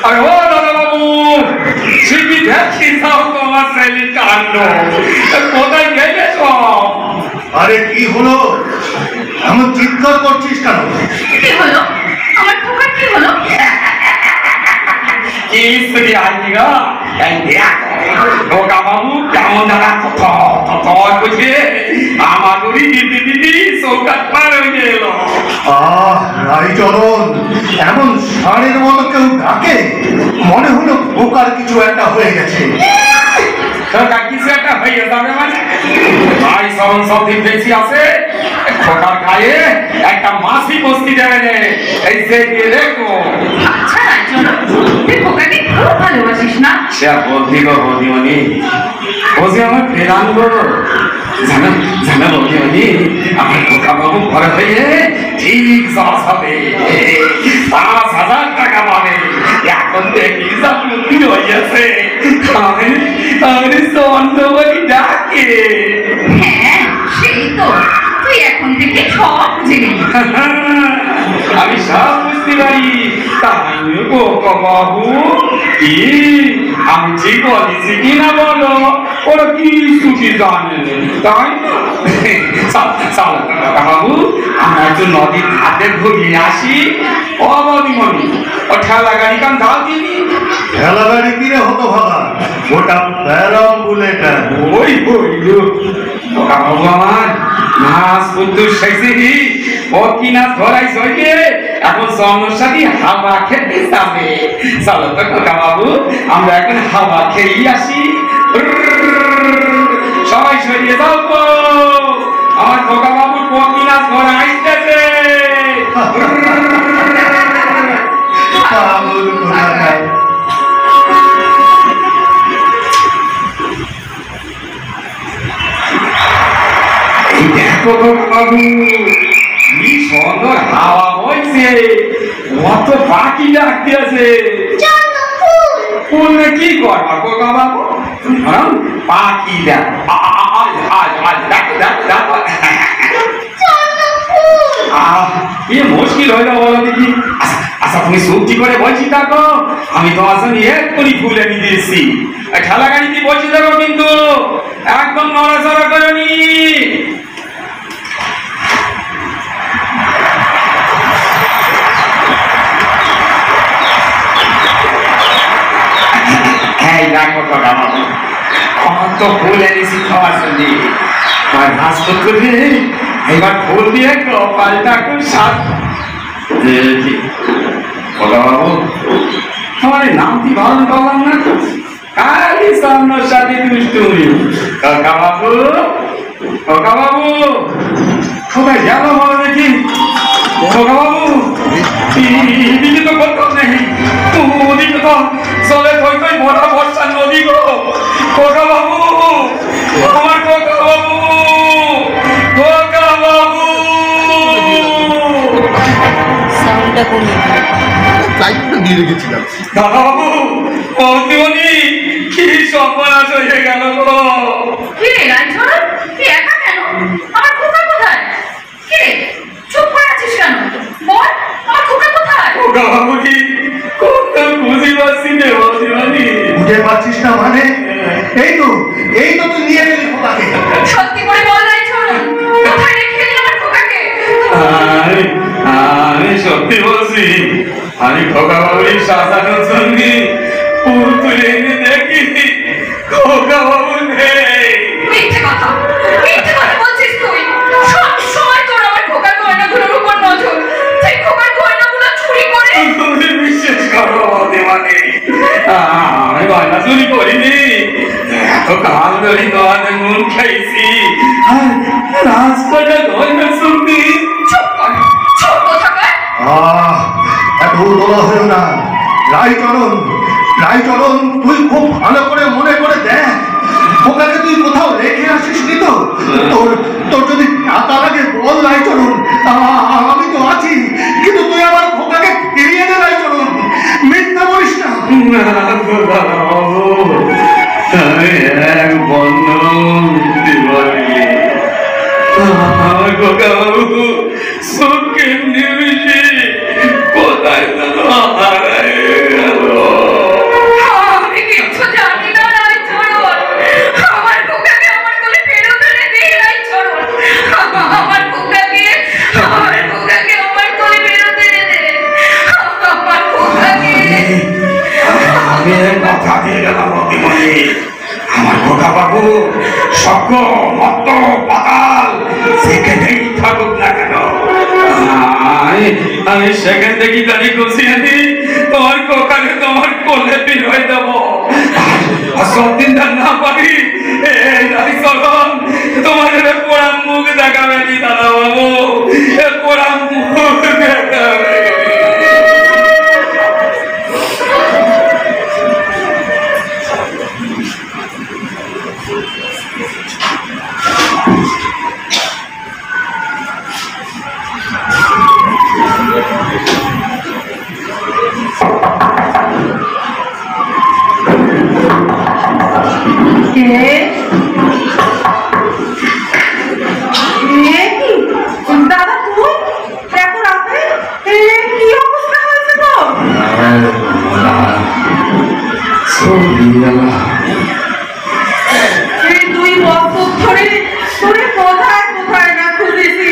আরে ও দাদা বাবু, ঠিকই দেখছি সব তোমার ছেলে কাণ্ড। কোথায় গেলে সব? আরে কি হলো, এমন চিৎকার করছিস কেন? কি হলো? আমার খোকার কি হলো? কিছু কি হয়নি গো। এই দেখ খোকা বাবু কেমন দাদা বুঝে আমার গড়ি দিদি দিদি চৌকাট পার হয়ে এলো। রাইচরণ, এমন ষাঁড়ের মতো কেউ ডাকে? মনে হলো খোকার কিছু একটা হয়ে গেছে। খোকা কিছু একটা হয়ে যাবে মানে? ভাই সরণ সব দিন বেশি আছে, খোকার গায়ে একটা মাসি বস্তি দেবে রে, এই যে দিয়ে দেখো। আচ্ছা রাইচরণ, তুই খোকাকে খুব ভালোবাসিস না? সে বলতি গো বৌদিমণি, বলছি আমার ফেরান গো। জানো জানো বৌদিমণি, আমার খোকা বাবু ঘরে হয়ে ঠিক ৫,০০০ টাকা পাবে। এখন দেখি সব মুক্তি হইয়াছে, আমি চন্দ্রবাড়ি ডাকে। হ্যাঁ সেই তো, তুই এখন থেকে সব বুঝে গেলি। আমি সব বুঝতে পারি। তাই খোকা বাবু কি আমি ঠিক বলেছি কিনা বলো? ওরা কিছু কি জানে তাই না? চলো খোকা বাবু, আমরা একটু নদীর ঘাটে ঘুরিয়ে আসি। ও বৌদিমণি, ও ঠেলা গাড়ি কান ধাল দিবি? ঠেলা গাড়ি কিনে হতো ভাগা, ওটা প্যারাম বুলেট। ওই খোকা বাবু আমার নাচ বুদ্ধুর শেষে ও কি নাচ ধরাই সইকে এখন সমস্যাটি হাওয়া খেতে যাবে। চলো তো খোকা বাবু, আমরা এখন হাওয়া খেয়েই আসি। সবাই সরিয়ে যাও তো, আমার খোকা বাবু কি নাচ ধরা আইতেছে। দেখো খোকা বাবু, কি সুন্দর হাওয়া বইছে, কত পাখি ডাকতে আছে। ফুল কি করবা খোকা বাবু? পাখি দেখ, কি মুশকিল হইল বলো দেখি। আচ্ছা তুমি সবজি করে বলছি থাকো, আমি তোমার সঙ্গে এক্ষুনি ফুল এনে দিয়েছি। ঠেলা গাড়িতে বলছি থাকো, কিন্তু একদম নড়াচড়া করনি। দেখো খোকা বাবু, কত ফুল এনেছি খাওয়ার জন্য। ঘাস করতে দিয়ে এবার ফুল দিয়ে কপালটা খুব সাত। খোকা বাবু, তোমার নামটি ভালো করলাম না, খালি সামনের সাথে দুষ্টুমি। খোকা বাবু, খোকা বাবু, কোথায় গেল বলো দেখি? খোকা বাবু, এদিকে তো কোথাও নেই, ওদিকে তো চলে থই থই ভরা বর্ষার নদী গো। খোকা বাবু, আমার খোকা বাবু, খোকা বাবু। সাউন্ডটা কমিয়ে লাইটটা দিয়ে রেখেছিলাম। দাদা বাবু, বৌদিমণি, কি সর্বনাশ হয়ে গেল গো। কি রে রাইচরণ, তুই একা কেন? আমার খোকা কোথায়? কি রে চুপ করে আছিস কেন? বল, আমার খোকা কোথায়? খোকা বাবু কি কোথা বুঝি পাচ্ছি রে বৌদিমণি। বুঝে পাচ্ছিস না মানে? এই তো তুই নিয়ে গেলি খোকাকে। সত্যি করে বল রাইচরণ, কোথায় রেখে এলি আমার খোকাকে? আমি সত্যি বলছি, আমি খোকা বাবুর শাসানোর জন্য ফুল তুলে এনে দেখি খোকা বাবু নেই। মিথ্যে কথা বলছিস তুই। সব সময় তোর আমার খোকার গয়নাগুলোর উপর নজর। তুই খোকার গয়নাগুলো চুরি করে। তুমি বিশ্বাস করো বৌদিমণি, আমি গয়না চুরি করিনি। এত কাল ধরে তোমাদের মন খাইছি, রাস্তাটা গয়না চুরি। চুপ কর, চুপ কোথাকার। এত উতলা হয়েও না রাইচরণ, তুই খুব ভালো করে মনে করে দেখ, খোকাকে তুই কোথাও রেখে আসিস নি তো? তোর যদি টাকা লাগে বল রাইচরণ, আমি তো আছি, কিন্তু তুই আমার খোকাকে ফিরিয়ে দে রাইচরণ, মিথ্যা বলিস না। আমি এক বন্ধ আমার খোকা বাবু চোখে নিমিশে কোথায় যেন হারায় গেল। হারিয়ে গেলাম অভিমনে। আমার খোকা বাবু স্বর্গ মত্ত পাতাল সেখানেই থাকুক না কেন, আমি সেখান থেকে দাঁড়িয়ে খুশি আনি তোমার কোকাকে তোমার কোলে ফিরে দেবো। আর সবদিন না পারি এই দাঁড়ি চলন তোমার পোড়া মুখ দেখাবে নি দাদা বাবু, পোড়া মুখ দেখাবে। দাদা তুই এত রাতে কি অবস্থা হয়েছে তোর? দুই বছর ধরে তোরে কোথায় কোথায় না খুঁজেছি,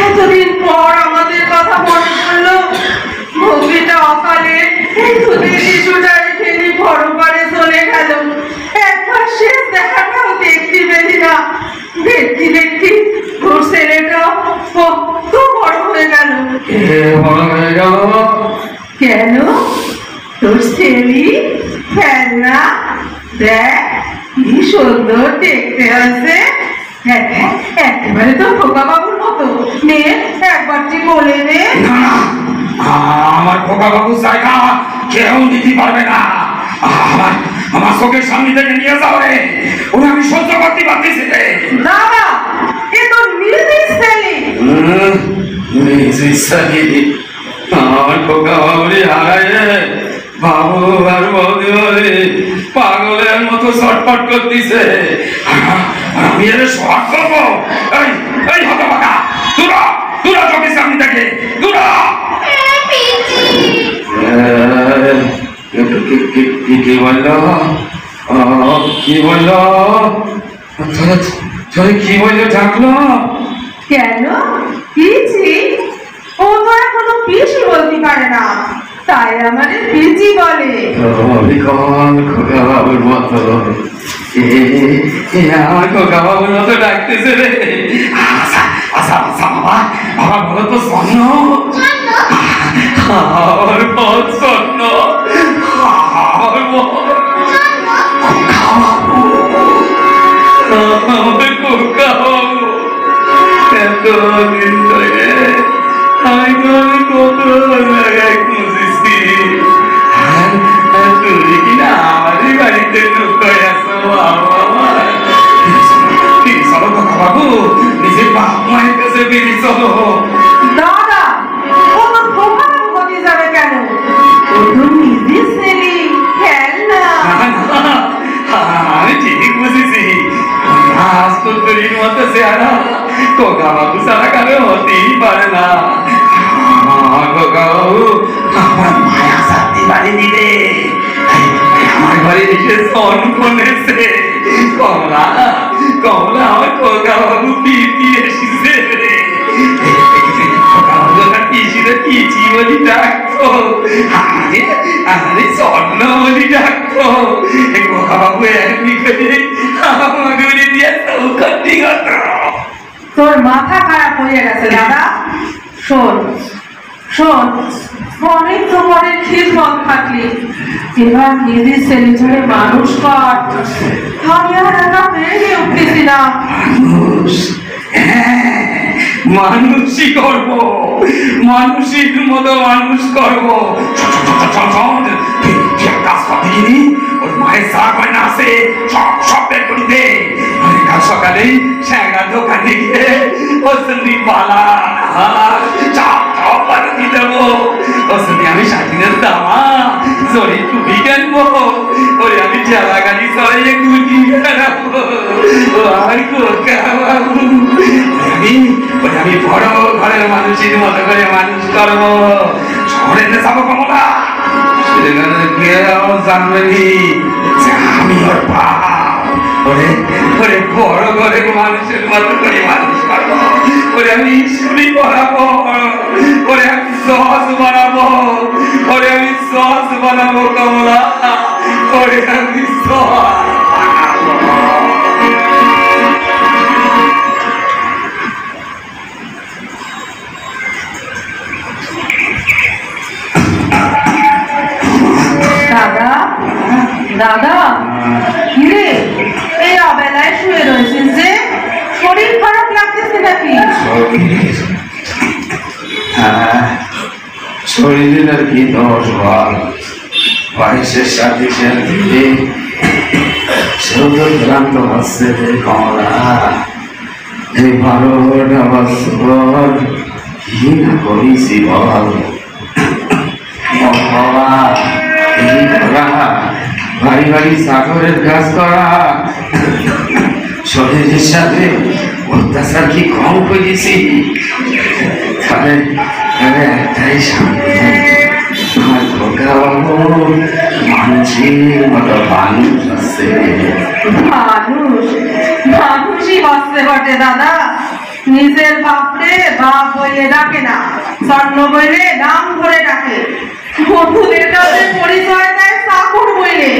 এতদিন পর আমাদের কথা মনে পড়লো। ভগ্নিটা অকালে এই দুধের শিশুটা ফেলি ভরপারে চলে গেল। একবার শেষ দেখাটাও দেখতে পেলি না। দেখতে দেখতে তোর ছেলেটা কত বড় হয়ে গেল। বড় হয়ে গেল কেন? তোর ছেলে খেলনা দেখ কি সুন্দর দেখতে আছে, একেবারে তো খোকা বাবুর মতো। নে একবারটি বলে নে। আমার খোকা বাবু জায়গা কেউ নিতে পারবে না। আমার চোখের সামনে থেকে নিয়ে যাও রে, ওরা আমি সহ্য করতে পারতেছি রে। দাদা এ তোর নিজের ছেলে। আমার খোকা বাবুরি হারাই রে, বাবু আর বৌদি বলে পাগলের মতো ছটফট করতেছে। আমি এর শর্ট করবো? এই হতভাগা, দূরা দূরা চোখের সামনে থেকে দূরা। কি বললো কি বললো কি বললো ডাকলো কেন? পিচি? ও তো এখনো পিসি বলতে পারে না, তাই আমাদের পিচি বলে। খোকা বাবুর মতো আমার খোকা বাবুর মতো ডাকতেছে রে। আচ্ছা আচ্ছা আচ্ছা বাবা, বাবা বলো তো স্বর্ণ আমার পথ স্বর্ণ আমার আমার খোকা বাবু এতদিন ধরে আমি কত জায়গায় খুঁজেছি, তুই কিনা আমারই বাড়িতে ঢুকে আসো। চলো খোকা বাবু, নিজের বাপ মায়ের কাছে বেরিয়ে চলো। দাদা ও তো খোকা বাবু হতে যাবে কেন? ও তো নিজের ছেলে, খেলনা। আমি ঠিক বুঝেছি, রাজপুত্রীর মতো চেহারা খোকা বাবু ছাড়া কারো হতেই পারে না। খোকা বাবু আমার মায়া শান্তি বাড়ি দিলে আমার ঘরে এসে সন করেছে। কমলা কমলা আমার খোকা বাবু পিপি এসেছে রে। খোকা বাবু আমার পিসিরে পিচি বলি ডাকতো, আরে স্বর্ণ বলি ডাকতো। খোকা বাবু এমনি করে আমাকে দিয়ে চৌকাটি গত। তোর মাথা খারাপ হয়ে গেছে দাদা। শোন শোন, অনেক তোমাদের খিদমত থাকলি, এবার নিজের ছেলে ছেলে মানুষ কর। আমি আর একা পেরে উঠতেছি না। মানুষই করবো, মানুষের মতো মানুষ করবো। কাজ করিনি, ওর মায়ের চা গয়না আছে সব সব বের করে দে। কাল সকালেই স্যাংরা দোকানে গিয়ে ওসনি পালা চাপ চাপ বানিয়ে দেবো। ওসনি আমি স্বাধীনের দামা জড়ি টুপি কিনবো, ওরে আমি ঠেলা গাড়ি চড়িয়ে গুটি বেড়াবো। ও আমার খোকা বাবু, আমি বড় ঘরের মানুষের মতো করে মানুষ করবো। শহরে যাবো কমলা, সেখানে গিয়ে জানবেনি যে আমি ওর বাপ। ওরে ওরে বড় ঘরের মানুষের মতো করে মানুষ করবো। ওরে আমি স্কুলে পড়াবো, ওরে আমি সস বানাবো, ওরে আমি সস বানাবো কমলা। ওরে আমি দাদা দাদা কিরে এই অবেলায় শুয়ে রয়েছিস যে শরীর খারাপ লাগতেছে নাকি? শরীরের আর কি দোষ বল, বয়সের সাথে সাথে সেও তো ক্লান্ত হচ্ছে রে কমলা। এই 12টা বছর কি না করেছি বল বাবা। এই করা বাড়ি বাড়ি চাকরের কাজ করা, শরীরের সাথে অত্যাচার কি কম করেছি? তাহলে একটাই সামনে আমার খোকা বাবু মানুষের মতো মানুষ আছে। মানুষই হচ্ছে বটে দাদা। নিজের বাপকে বাপ বলে ডাকে না, স্বর্ণ বলে নাম ধরে ডাকে, বন্ধুদের কাছে পরিচয় দেয় চাকর বলে।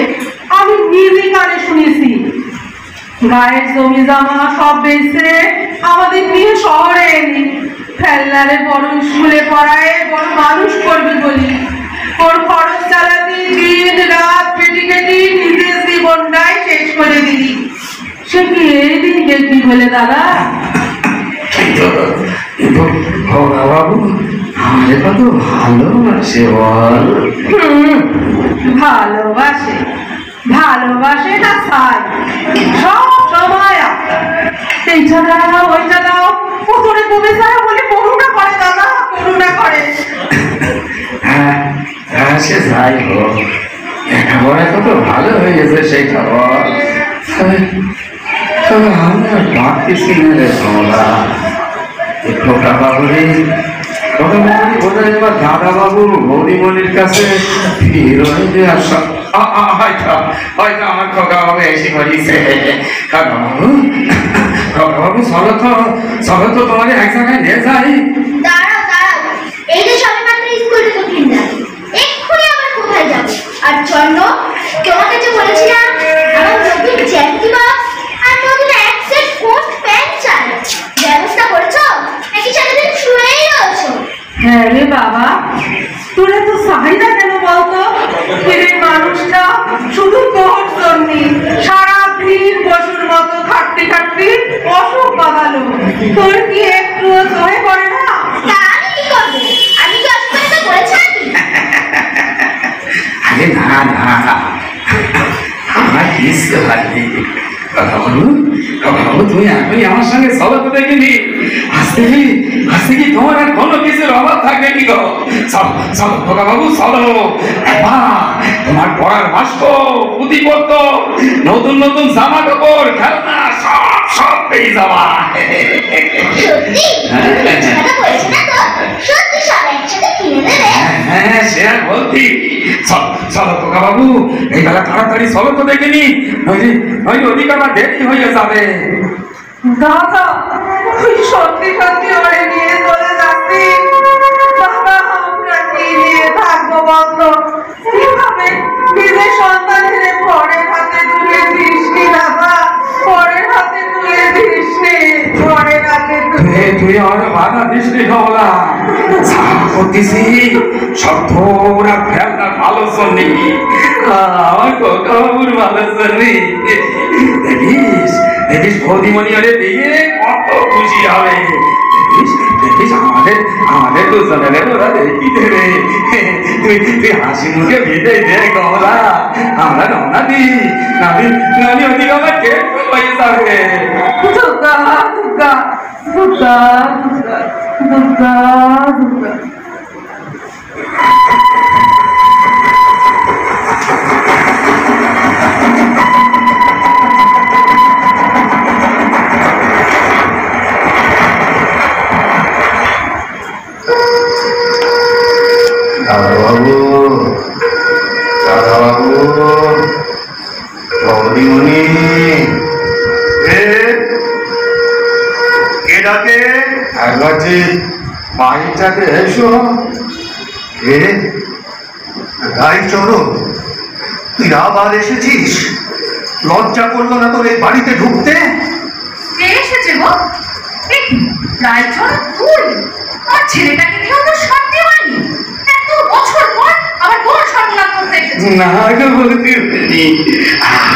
আমি নিজে কানে শুনেছি। গায়ের জমি জমা সব বেচে আমাদের নিয়ে শহরে এলি, ফেলনারে বড় স্কুলে পড়ায় বড় মানুষ করবি বলি। ওর খরচ চালাতে দিন রাত কেটে কেটে নিজের জীবনটাই শেষ করে দিলি। সে কি এই দিন দেখবি বলে দাদা? বাবু আমাদের কত ভালোবাসে বল। ভালোবাসে ভালোবাসে না চাই সব সময় এইটা দাও ওইটা দাও, ওতরে কমে ছাড়া বলে করুণা করে দাদা, করুণা করে। হ্যাঁ সে যাই হোক, একেবারে কত ভালো হয়ে গেছে সেটা বল। তবে আমরা ভাবতেছি না রে কমলা, খোকা বাবুরে বোধহয় এবার দাদা বাবু গৌরীমণির কাছে ফিরে আসা। হয়তো আমার খোকা বাবু এসে পড়িয়েছে। খোকা বাবু চলো তো তোমার এক জায়গায় নিয়ে যাই। দাঁড়াও দাঁড়াও, এই যে সবে মাত্র স্কুল থেকে ফিরলাম, এক্ষুনি আবার কোথায় যাবো? আর চন্ন, তোমাকে যে বলেছিলাম আমার নতুন জ্যাকেট বক্স আর নতুন এক সেট পোস্ট প্যান্ট চাই, ব্যবস্থা করছো নাকি সারাদিন শুয়েই রয়েছো? হ্যাঁ রে বাবা, তোরা তো চাহিদা কেন বলতো? এই মানুষটা শুধু তোর জন্য সারাদিন পশুর মতো খাটতে খাটতে অসুখ বাঁধালো। তোর কি একটু সহে করে না? তা আমি কি করবো? আমি কি অসুবিধা করেছি নাকি? আরে না আমার কিছু হয়নি। কথা বলু তুমি এখনই আমার সঙ্গে চলো তো দেখিনি। আজকে কি তোমার আর কোনো কিছুর অভাব থাকবে কি গো? চলো খোকা বাবু চলো। তোমার পড়ার বাস্ক পুঁথিপত্র নতুন জামা কাপড় খেলনা সব পেয়ে যাওয়া। সত্যি কথা বলছি না তো, সত্যি সব একসাথে কিনে দেবে? হ্যাঁ সে আর বলতি। চলো খোকা বাবু, এই বেলা তাড়াতাড়ি চলো তো দেখিনি, নইলে ওদিকে আমার দেরি হয়ে যাবে। দাদা ওই সত্যি সত্যি ওরে নিয়ে চলে যাচ্ছি। দাদা আমরা কি নিয়ে থাকবো বলতো? কিভাবে নিজের সন্তানের পরের হাতে তুলে দিস নি দাদা, পরের হাতে তুলে দিস নি, পরের হাতে তুলে। তুই আমার বাধা দিস নি কমলা, যা করতেছি সব তোর আর ফেলনার ভালো জন্যে, আমার খোকা বাবুর ভালো জন্যে। দেখিস বৌদিমণি হলে দেখে কত খুশি হবে। দেখিস আমাদের দুজনের ওরা দেখি দেবে। তুই হাসি মুখে বিদায় দে কমলা, আমরা রওনা দিই, নানি ওদিকে আমার গেট হয়ে যাবে। দুর্গা দুর্গা দুর্গা দুর্গা দুর্গা। বৌদিমণি কে ডাকে? একবার যে বাড়িটাতে এসো। গাড়ি চলো, তুই আবার এসেছিস? লজ্জা করলো না তোর এই বাড়িতে ঢুকতে? কে এসেছে গো? রায়চরণ তুই? আর ছেলেটাকে নিয়েও তো শান্তি হয়নি। এত বছর পর আবার কোন সর্বনাশ করতে এসেছে? না গো বৌদি,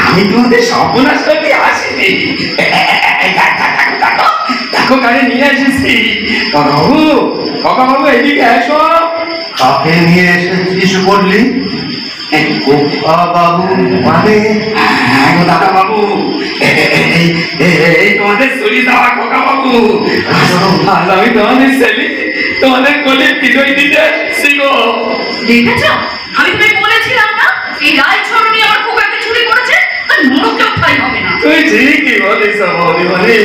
আমি তোমাদের সর্বনাশ করতে আসিনি। দেখো কারে নিয়ে এসেছি। কাকাবাবু, কাকাবাবু এদিকে এসো। কাকে নিয়ে এসেছিস বললি? গোপা বাবু মানে? হ্যাঁ গো দাদা বাবু, এই তোমাদের চুরি দেওয়া খোকা বাবু। আজ আমি তোমাদের ছেলে, তোমাদের কোলে বিজয় দিতে এসেছি গো। দেখেছো, আমি তোমায় বলেছিলাম না এই রায়চরণই আমার খোকাকে চুরি করেছে? আর নরকেও ঠাঁই হবে না। তুই ঠিকই বলিস বৌদিমণি,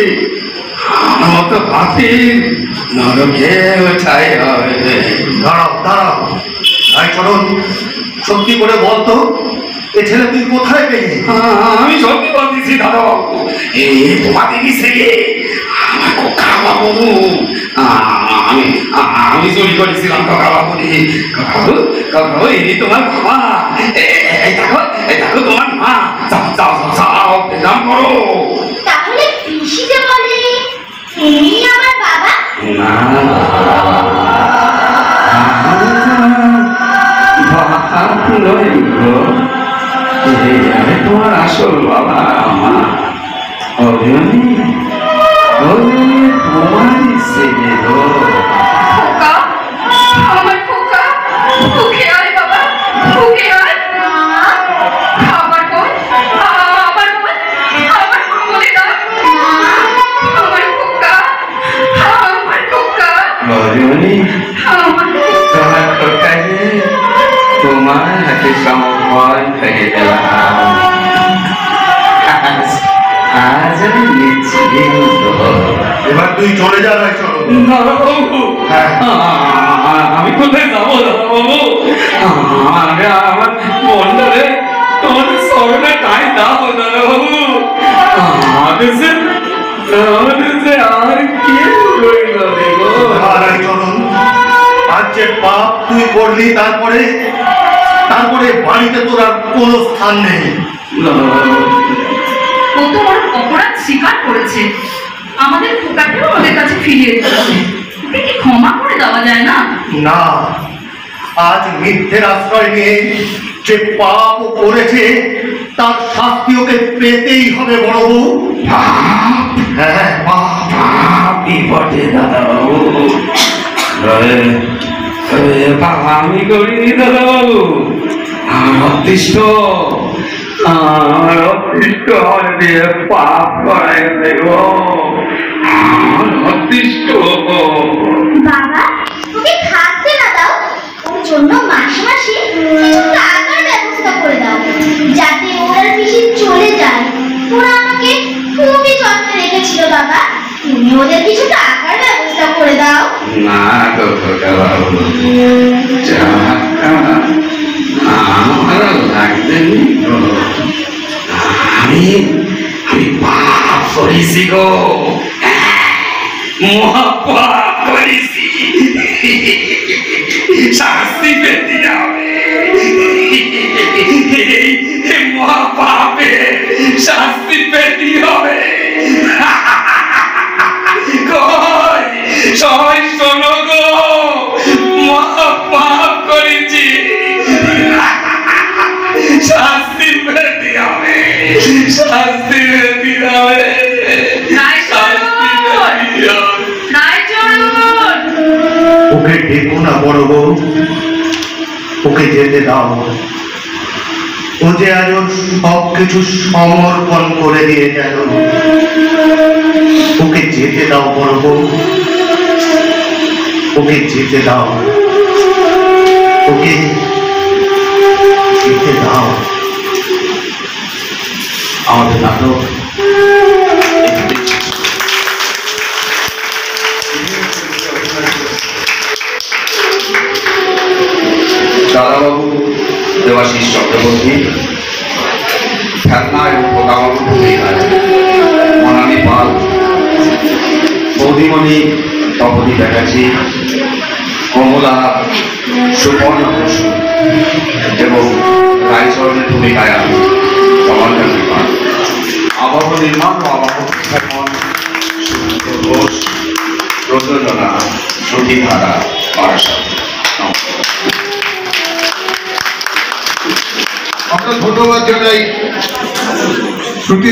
আমার মতো পাপি নরকে ঠাই হবে। দাঁড়াও দাঁড়াও, রায়চরণ সত্যি করে বলতো, এ ছেলে তুই কোথায় পেলি? আমি সত্যি বলতেছি দাদা বাবু, এই তোমাদেরই ছেলে আমার খোকা বাবু। আমি চুরি করেছিলাম কাকা বাবু। কাকাবু, কাকাবু এই তোমার বাবা। এই দেখো তোমার মা। যাও যাও যাও, প্রণাম করো। তাহলে পিসি যে বলে এই আমার বাবা? না, বাবা নয় গো, আমি তোমার আসল বাবা। আমার অভিমানী, অভিমানী তোমারই ছেলে গো। খোকা, আমার খোকা, ওকে আয় বাবা, ওকে আয়। আমার বোন, আমার বোন, আমার বোন বলে দাও। আমার খোকা, আমার খোকা, অভিমানী, আমার খোকা। তোমার খোকাকে তোমার হাতে সমর্পণ করে দিলাম। আজ আমি নিচ্ছি। এবার তুই চলে যা রায়চরণ। দাদাবাবু, আমি কোথায় যাবো দাদাবাবু? আমার বন্ধারে তোমার স্মরণে টাই দাও দাদাবাবু। আমাদের যে আর কেউ রইল রে গো। রায়চরণ, আজ যে পাপ তুই করলি, তারপরে বাড়িতে তোর আর কোনো স্থান নেই। ও তো ওর অপরাধ স্বীকার করেছে। আমাদের খোকাকেও ওদের কাছে ফিরিয়ে দিতে হবে। ওকে কি ক্ষমা করে দেওয়া যায় না? না, আজ মিথ্যের আশ্রয় নিয়ে যে পাপ ও করেছে তার শাস্তি ওকে পেতেই হবে বড় বউ। হ্যাঁ, পাপ। বিপদে দাদাবাবু। আমি করিনি দাদাবাবু, আমার অদৃষ্ট দিয়ে পাপ করাই গো। আমার অদৃষ্ট। বাবা, ওকে থাকতে না দাও। ওর জন্য মাসে মাসে কিছু টাকার ব্যবস্থা করে দাও, যাতে ওরা পিসি চলে যায়। ওরা আমাকে খুবই যত্নে রেখেছিল বাবা, তুমি ওদের কিছু টাকার ব্যবস্থা করে দাও। না তো বাবু, আমার লাগবে। আমি পাপ করেছি গো, মহাপাপ করেছি। শাস্তি পেতে যাবে। এই মহাপাপে শাস্তি পেতে হবে। সবাই শোনো গো, মহাপাপ করেছি, শাস্তি পেতে হবে, শাস্তি পেতে হবে। ওকে ডেকো না বড় বউ, ওকে যেতে দাও। ও যে আজ ওর সব কিছু সমর্পণ করে দিয়ে গেল। ওকে যেতে দাও বড় বউ, ওকে যেতে দাও, ওকে যেতে দাও। আমাদের নাটক দাদাবাবু, দেবাশিস চক্রবর্তী, খ্যাতনা এবং খোকাবাবু মনালী পাল, বৌদিমণি তপতি ব্যানার্জি, কমলা সুপর্ণ বসু এবং রায়চরণের ভূমি ভূমিকায় আমি সমাজের নির্মাণ আবহ নির্মাণ ও আবহ প্রস্থাপন সুব্রত ঘোষ, প্রযোজনা শ্রুতিধারা বারাসাত। আমরা ধন্যবাদ জানাই শ্রুতি